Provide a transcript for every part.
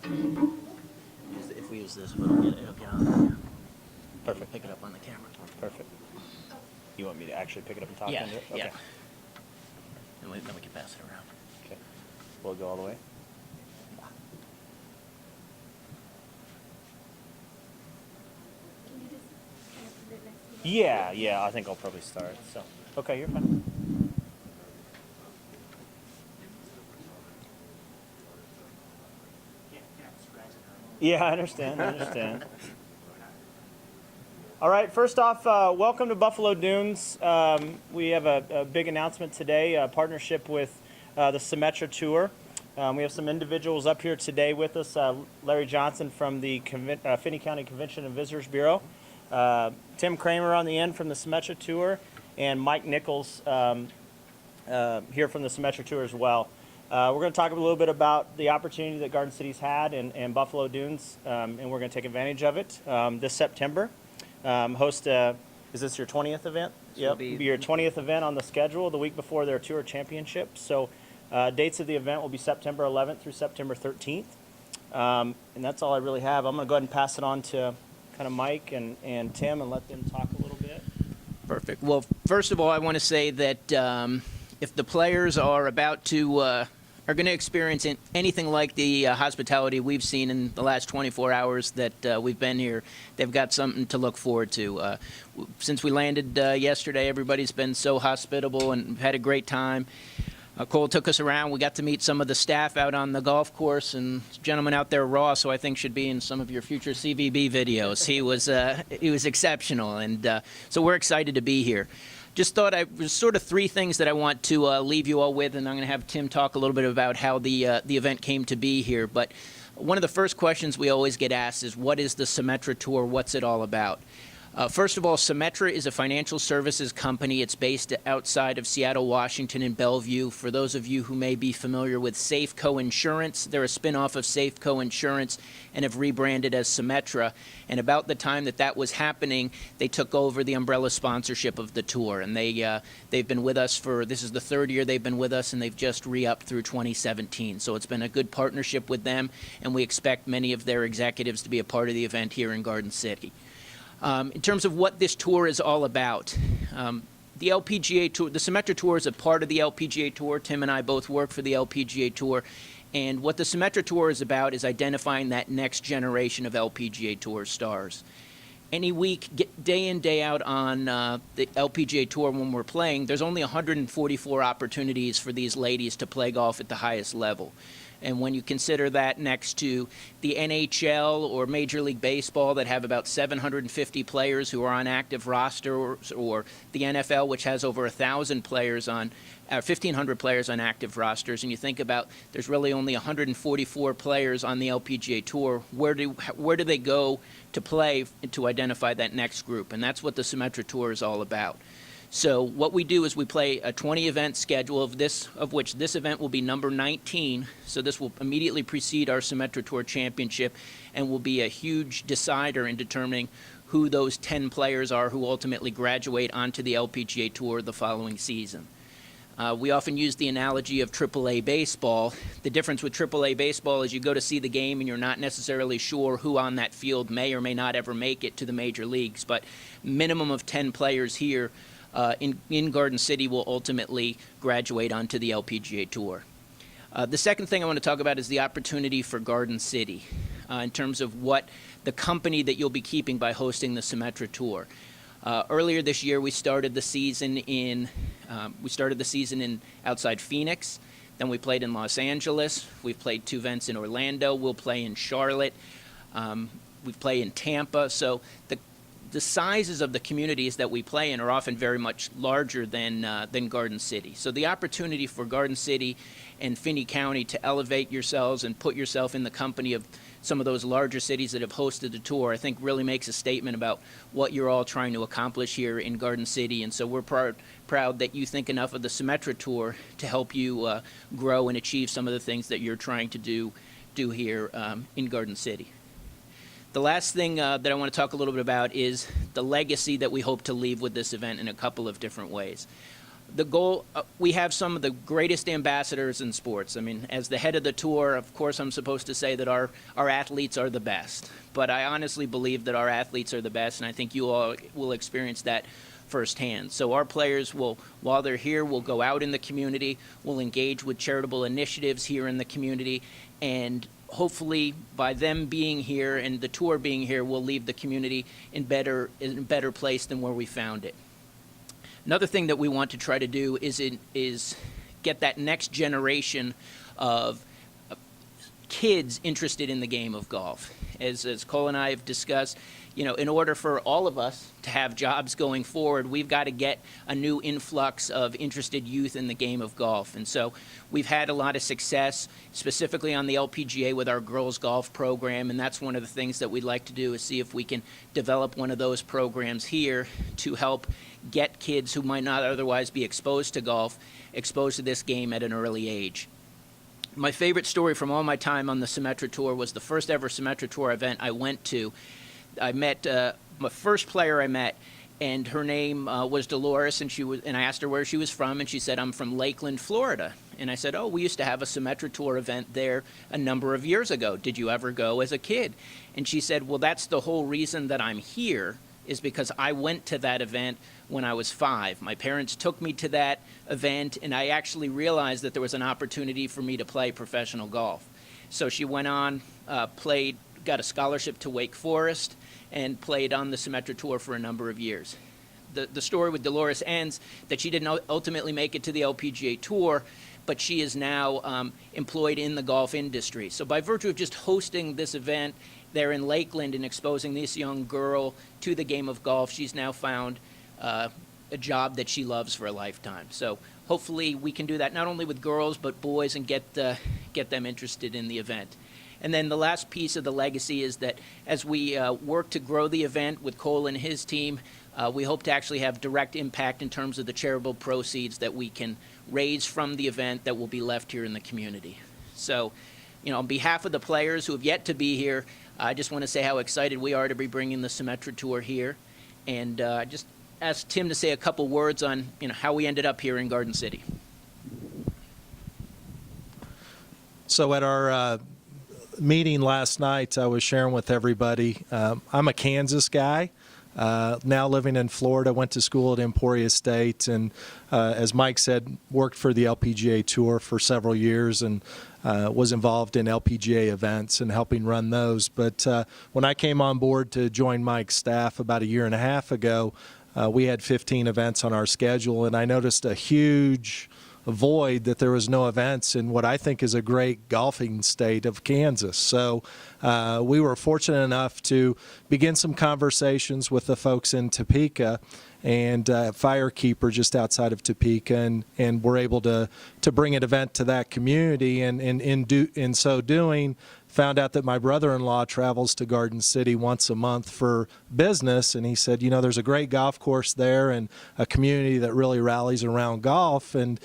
If we use this, it'll get on there. Perfect. Pick it up on the camera. Perfect. You want me to actually pick it up and talk Yeah, into it? yeah. Okay. And then we can pass it around. Okay. Will it go all the way? Can you just kind of put it next to you? Yeah, I think I'll probably start. So, okay, you're fine. Yeah, I understand. All right, first off, welcome to Buffalo Dunes. We have a big announcement today, a partnership with the Symetra Tour. We have some individuals up here today with us, Larry Johnson from the Finney County Convention and Visitors Bureau, Tim Kramer on the end from the Symetra Tour, and Mike Nichols here from the Symetra Tour as well. We're going to talk a little bit about the opportunity that Garden City's had and Buffalo Dunes, and we're going to take advantage of it this September. Is this your 20th event? Yep, be your 20th event on the schedule the week before their tour championship. So dates of the event will be September 11th through September 13th. And that's all I really have. I'm going to go ahead and pass it on to kind of Mike and Tim and let them talk a little bit. Perfect. Well, first of all, I want to say that if the players are about to are going to experience anything like the hospitality we've seen in the last 24 hours that we've been here, they've got something to look forward to. Since we landed yesterday, everybody's been so hospitable and had a great time. Cole took us around. We got to meet some of the staff out on the golf course, and gentleman out there, Ross, who I think should be in some of your future CVB videos. He was exceptional, and so we're excited to be here. Just thought there's sort of three things that I want to leave you all with, and I'm going to have Tim talk a little bit about how the event came to be here. But one of the first questions we always get asked is, what is the Symetra Tour? What's it all about? First of all, Symetra is a financial services company. It's based outside of Seattle, Washington, in Bellevue. For those of you who may be familiar with Safeco Insurance, they're a spinoff of Safeco Insurance and have rebranded as Symetra. And about the time that was happening, they took over the umbrella sponsorship of the tour. And they've been with us this is the third year they've been with us, and they've just re-upped through 2017. So it's been a good partnership with them, and we expect many of their executives to be a part of the event here in Garden City. In terms of what this tour is all about, the LPGA Tour, the Symetra Tour is a part of the LPGA Tour. Tim and I both work for the LPGA Tour. And what the Symetra Tour is about is identifying that next generation of LPGA Tour stars. Any week, day in, day out on the LPGA Tour when we're playing, there's only 144 opportunities for these ladies to play golf at the highest level. And when you consider that next to the NHL or Major League Baseball that have about 750 players who are on active rosters, or the NFL, which has over 1,000 players 1,500 players on active rosters, and you think about there's really only 144 players on the LPGA Tour, where do they go to play to identify that next group? And that's what the Symetra Tour is all about. So what we do is we play a 20-event schedule, of which this event will be number 19. So this will immediately precede our Symetra Tour Championship and will be a huge decider in determining who those 10 players are who ultimately graduate onto the LPGA Tour the following season. We often use the analogy of AAA baseball. The difference with AAA baseball is you go to see the game and you're not necessarily sure who on that field may or may not ever make it to the major leagues. But minimum of 10 players here in Garden City will ultimately graduate onto the LPGA Tour. The second thing I want to talk about is the opportunity for Garden City in terms of what the company that you'll be keeping by hosting the Symetra Tour. Earlier this year, we started the season in outside Phoenix. Then we played in Los Angeles. We've played 2 events in Orlando. We'll play in Charlotte. We play in Tampa. So the sizes of the communities that we play in are often very much larger than Garden City. So the opportunity for Garden City and Finney County to elevate yourselves and put yourself in the company of some of those larger cities that have hosted the tour, I think really makes a statement about what you're all trying to accomplish here in Garden City. And so we're proud that you think enough of the Symetra Tour to help you grow and achieve some of the things that you're trying to do here in Garden City. The last thing that I want to talk a little bit about is the legacy that we hope to leave with this event in a couple of different ways. the goal, we have some of the greatest ambassadors in sports. I mean, as the head of the tour, of course, I'm supposed to say that our athletes are the best. But I honestly believe that our athletes are the best, and I think you all will experience that firsthand. So our players will, while they're here, will go out in the community, will engage with charitable initiatives here in the community, and hopefully by them being here and the tour being here, we'll leave the community in a better place than where we found it. Another thing that we want to try to do is get that next generation of kids interested in the game of golf. As Cole and I have discussed, you know, in order for all of us to have jobs going forward, we've got to get a new influx of interested youth in the game of golf. And so we've had a lot of success, specifically on the LPGA with our girls golf program, and that's one of the things that we'd like to do is see if we can develop one of those programs here to help get kids who might not otherwise be exposed to golf, exposed to this game at an early age. My favorite story from all my time on the Symetra Tour was the first ever Symetra Tour event I went to. I met my first player I met, and her name was Dolores, and I asked her where she was from, and she said, "I'm from Lakeland, Florida." And I said, "Oh, we used to have a Symetra Tour event there a number of years ago. Did you ever go as a kid?" And she said, "Well, that's the whole reason that I'm here, is because I went to that event when I was 5. My parents took me to that event, and I actually realized that there was an opportunity for me to play professional golf." So she went on, got a scholarship to Wake Forest, and played on the Symetra Tour for a number of years. The story with Dolores ends that she didn't ultimately make it to the LPGA Tour, but she is now employed in the golf industry. So by virtue of just hosting this event there in Lakeland and exposing this young girl to the game of golf, she's now found a job that she loves for a lifetime. So hopefully we can do that not only with girls but boys and get them interested in the event. And then the last piece of the legacy is that as we work to grow the event with Cole and his team, we hope to actually have direct impact in terms of the charitable proceeds that we can raise from the event that will be left here in the community. So, you know, on behalf of the players who have yet to be here, I just want to say how excited we are to be bringing the Symetra Tour here. And just ask Tim to say a couple words on, you know, how we ended up here in Garden City. So at our meeting last night, I was sharing with everybody, I'm a Kansas guy, now living in Florida, went to school at Emporia State, and as Mike said, worked for the LPGA Tour for several years and was involved in LPGA events and helping run those. But when I came on board to join Mike's staff about a year and a half ago, we had 15 events on our schedule, and I noticed a huge void that there was no events in what I think is a great golfing state of Kansas. So we were fortunate enough to begin some conversations with the folks in Topeka and Firekeeper just outside of Topeka, and we're able to bring an event to that community, and in so doing, found out that my brother-in-law travels to Garden City once a month for business, and he said, you know, there's a great golf course there and a community that really rallies around golf, and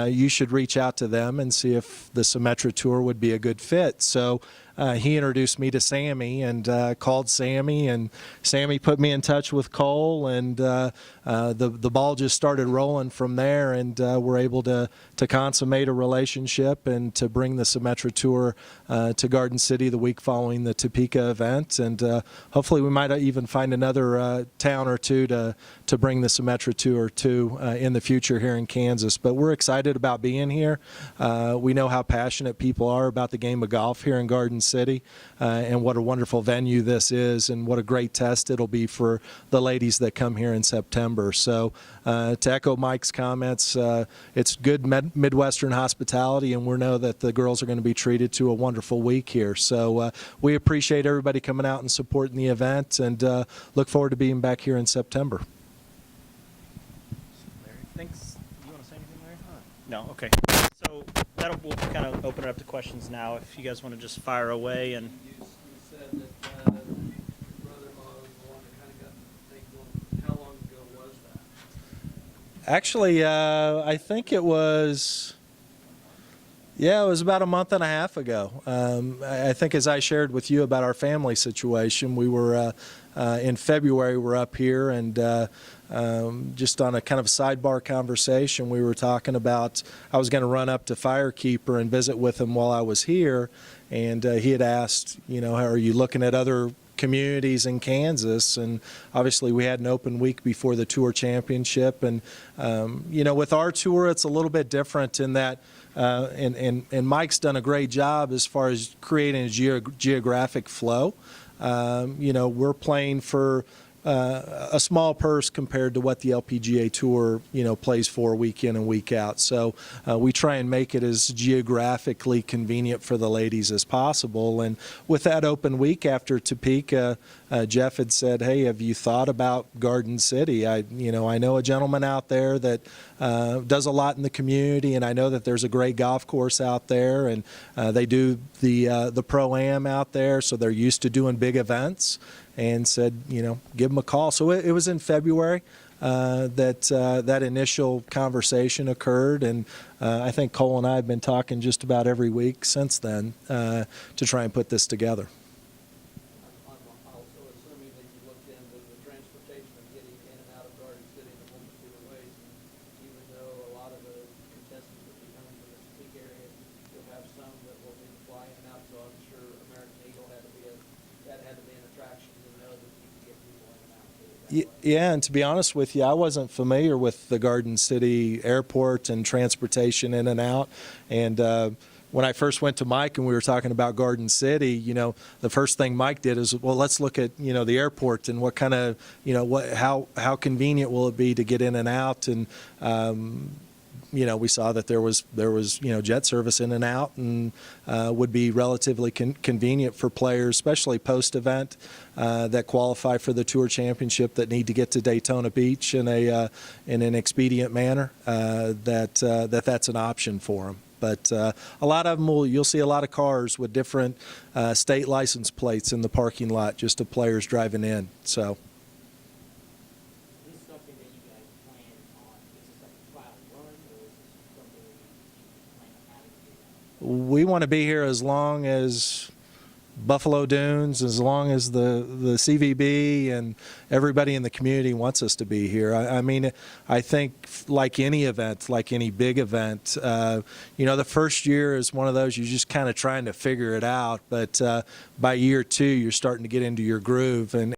you should reach out to them and see if the Symetra Tour would be a good fit. So he introduced me to Sammy and called Sammy, and Sammy put me in touch with Cole, and the ball just started rolling from there, and we're able to consummate a relationship and to bring the Symetra Tour to Garden City the week following the Topeka event, and hopefully we might even find another town or two to bring the Symetra Tour to in the future here in Kansas. But we're excited about being here. We know how passionate people are about the game of golf here in Garden City, and what a wonderful venue this is, and what a great test it'll be for the ladies that come here in September. So to echo Mike's comments, it's good Midwestern hospitality, and we know that the girls are going to be treated to a wonderful week here. So we appreciate everybody coming out and supporting the event, and look forward to being back here in September. Larry, thanks. You want to say anything, Larry? No? Okay. So we'll kind of open it up to questions now. If you guys want to just fire away. And You said that your brother-in-law was the one that kind of got the thing going. How long ago was that? Actually, I think it was Yeah, it was about a month and a half ago. I think as I shared with you about our family situation, we were in February, we're up here, and just on a kind of sidebar conversation, we were talking about I was going to run up to Firekeeper and visit with him while I was here, and he had asked, you know, are you looking at other communities in Kansas? And obviously we had an open week before the Tour Championship, and you know, with our tour it's a little bit different in that and Mike's done a great job as far as creating a geographic flow. You know, we're playing for a small purse compared to what the LPGA Tour, you know, plays for week in and week out. So we try and make it as geographically convenient for the ladies as possible. And with that open week after Topeka, Jeff had said, "Hey, have you thought about Garden City? I know a gentleman out there that does a lot in the community, and I know that there's a great golf course out there, and they do the Pro-Am out there, so they're used to doing big events." And said, you know, give them a call. So it was in February that initial conversation occurred, and I think Cole and I have been talking just about every week since then to try and put this together. I'm also assuming that you looked into the transportation of getting in and out of Garden City in a multitude of ways. Even though a lot of the contestants will be coming from the Topeka area, you'll have some that will need to fly in and out. So I'm sure American Eagle had to be an attraction to know that you could get people in and out. Yeah, and to be honest with you, I wasn't familiar with the Garden City Airport and transportation in and out. And when I first went to Mike and we were talking about Garden City, you know, the first thing Mike did is, well, let's look at, you know, the airport and what kind of, you know, how convenient will it be to get in and out. And you know, we saw that there was you know, jet service in and out, and would be relatively convenient for players, especially post-event that qualify for the Tour Championship that need to get to Daytona Beach in an expedient manner. That's an option for them. But a lot of them you'll see a lot of cars with different state license plates in the parking lot, just of players driving in. So. Is this something that you guys plan on? Is this like a trial run, or is this something that you plan on having to do? We want to be here as long as Buffalo Dunes, as long as the CVB and everybody in the community wants us to be here. I mean, I think like any event, like any big event, you know, the first year is one of those you're just kind of trying to figure it out. But by year two, you're starting to get into your groove. And